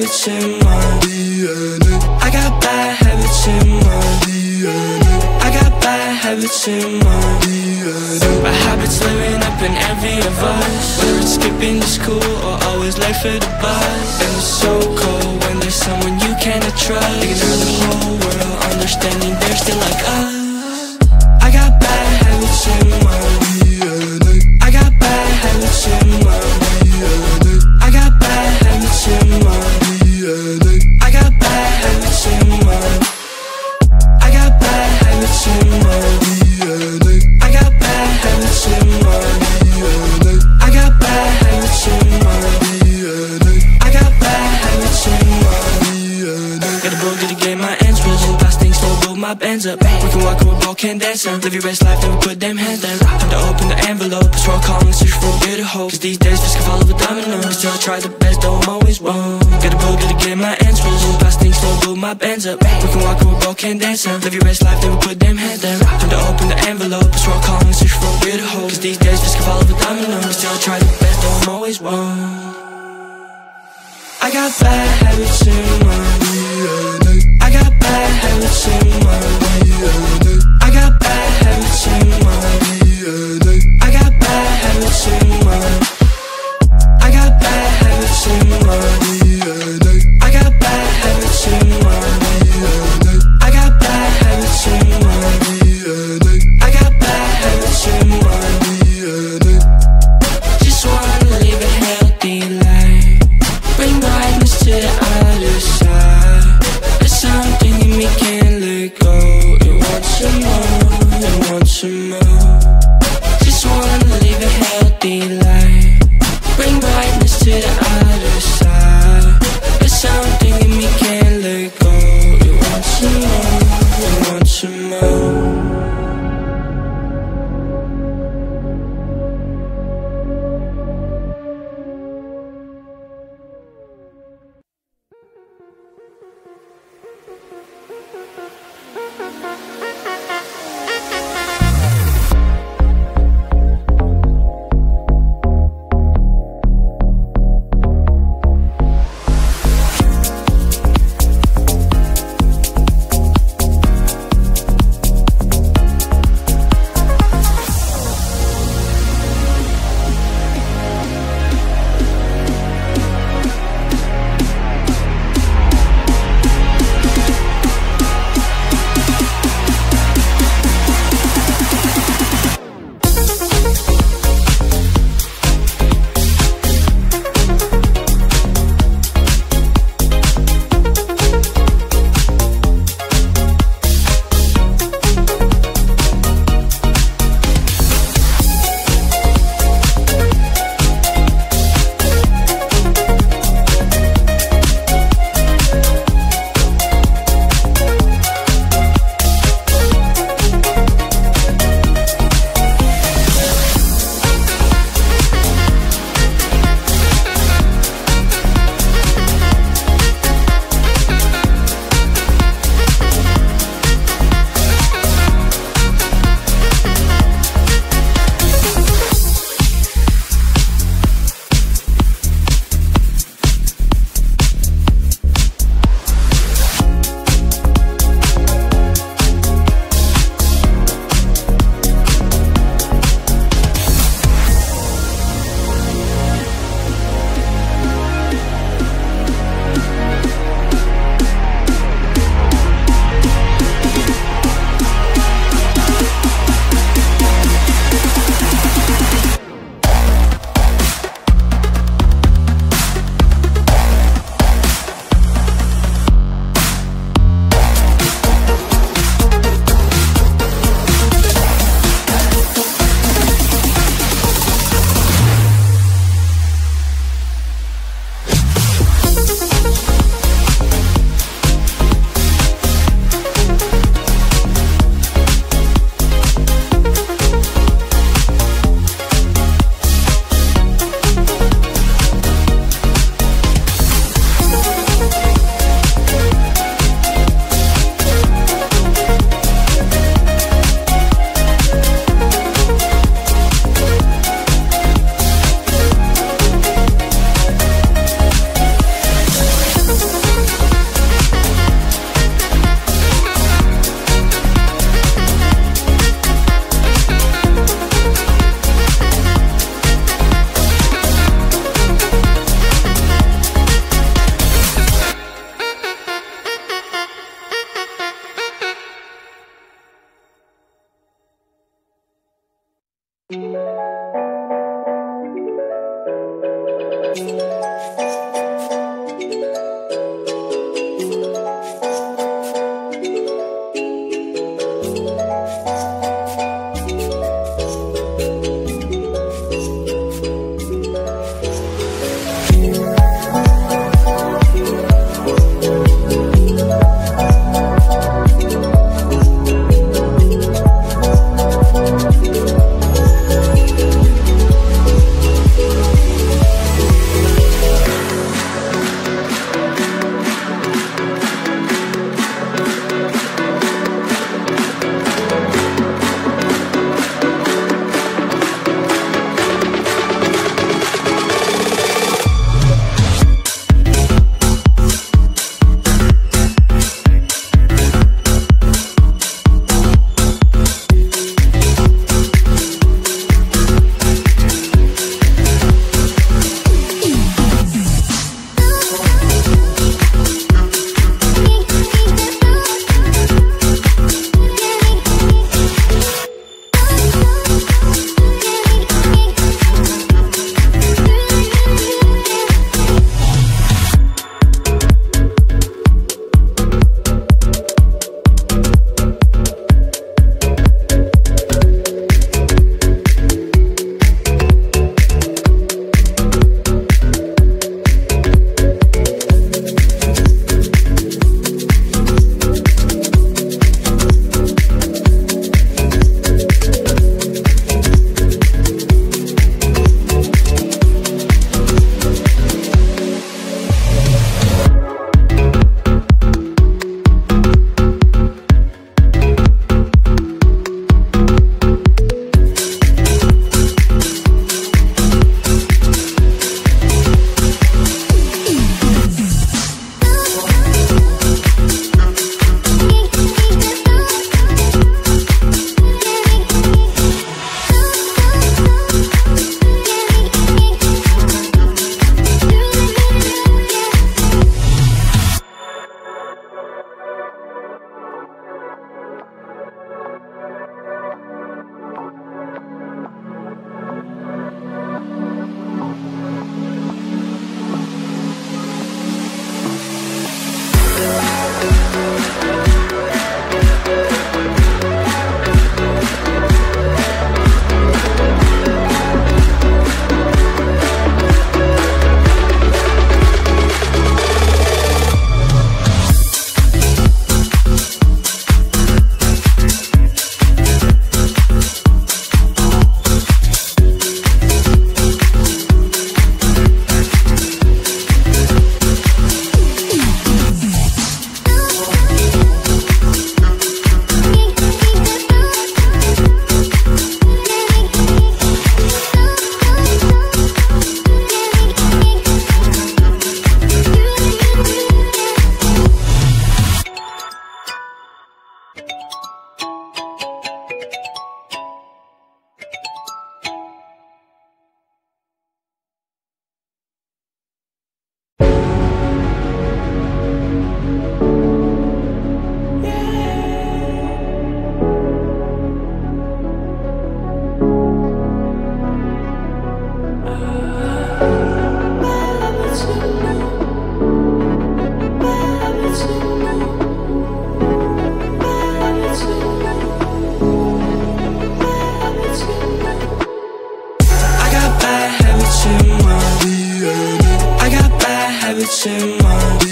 habits in my DNA. I got bad habits in my DNA. I got bad habits in my DNA. My habits living up in envy of us, whether it's skipping to school or always late for the bus. And it's so cold when there's someone you cannot trust. They can turn the whole world understanding they're still like us. I got bad habits in my DNA. I got bad habits in my DNA. I got bad habits in my DNA. I got bad habits in my. I got bad habits in my DNA. I got bad habits in my DNA. I got bad habits in my DNA. I got bad habits in my DNA. Got a book to the game, my ends will pass things slow, build my bands up. We can walk with a ball, can't dance up. Live your best life, never put them hands down. Time to open the envelope, scroll calling, search for a bit of hope. Cause these days just can fall over dominoes. Still I try the best, though I'm always wrong. Got a book to the game, my ends will pass things slow, build my bands up. We can walk with a ball, can't dance up. Live your best life, never put them hands down. Time to open the envelope, scroll calling, search for a bit of hope. Cause these days just can fall over dominoes. Still I try the best, though I'm always wrong. I got bad habits in my DNA. I got bad habits in my DNA. I got bad habits in my DNA. I got bad habits in my. I got bad habits in my DNA. I got bad habits in my DNA. I got bad habits in my DNA. I got bad habits in my DNA. Just wanna live a healthy life. Bring brightness to the other side. There's something in me can't let go. It wants some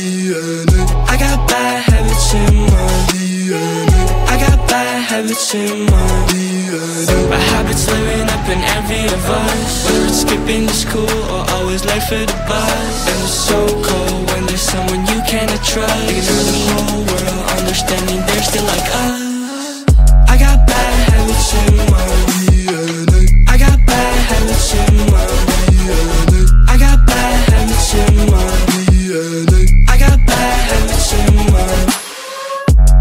DNA. I got bad habits in my DNA. I got bad habits in my DNA. My habits living up in envy of us. Whether it's skipping to school or always late for the bus. And it's so cold when there's someone you cannot trust. Ignore the whole world, understanding they're still like us. I got bad habits in my DNA. I got bad habits in my DNA. I got bad habits in my DNA. I got bad habits in my.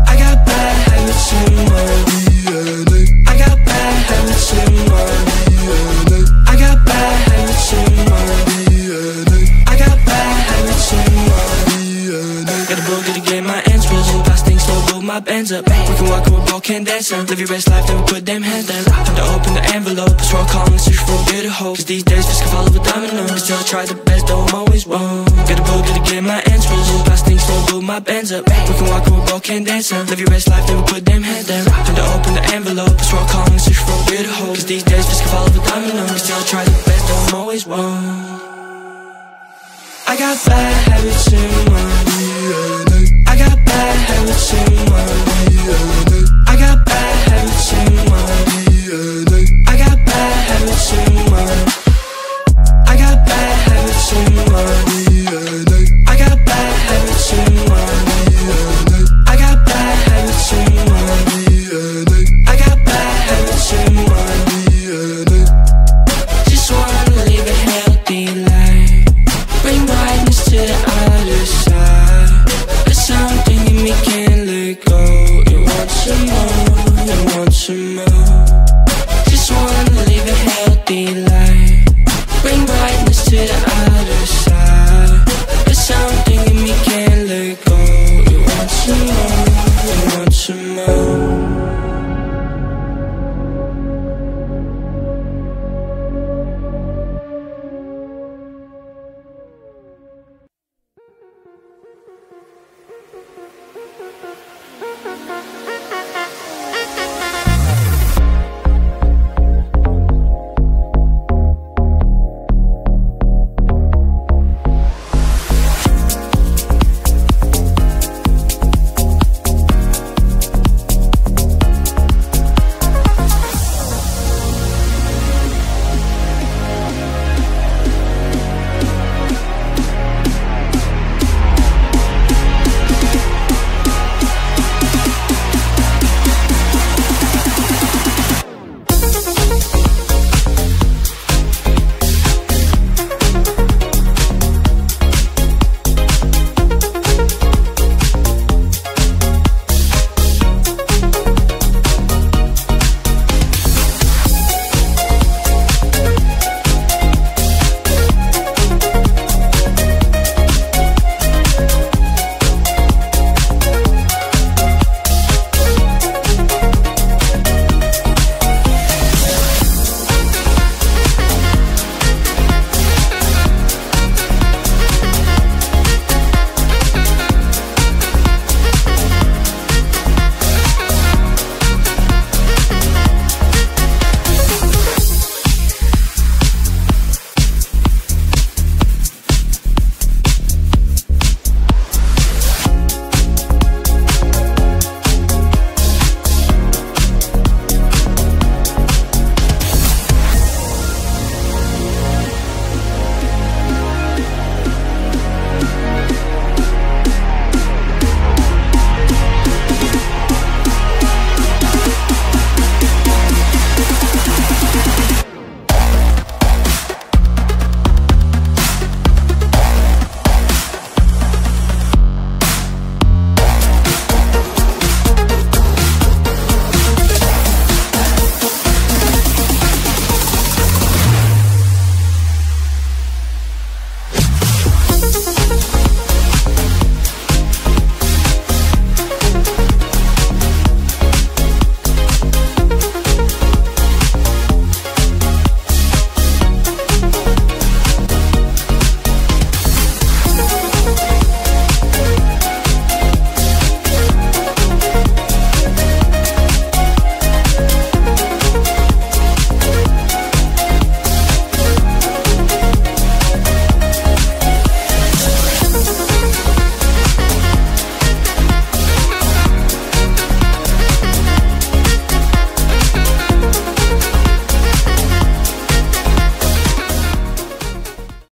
I got bad habits in my DNA. I got bad habits in my DNA. I got bad habits in my DNA. I got bad habits in my DNA. Got a book, gotta get my answers. Past things slow, build my bands up. We can walk and we both can dance up. Live your best life, never put them hands down. Time to open the envelope. Scroll calling, search for a bit of hope. Cause these days just can fall over dominoes. But still I try the best, though I'm always wrong. Got a book, gotta get my answers. Past things slow, build my bands up. We can walk and we both can dance up. Live your best life, never put them hands down. Time to open the envelope. Scroll calling, search for a bit of hope. Cause these days just can fall over dominoes. But still I try the best, though I'm always wrong. I got bad habits in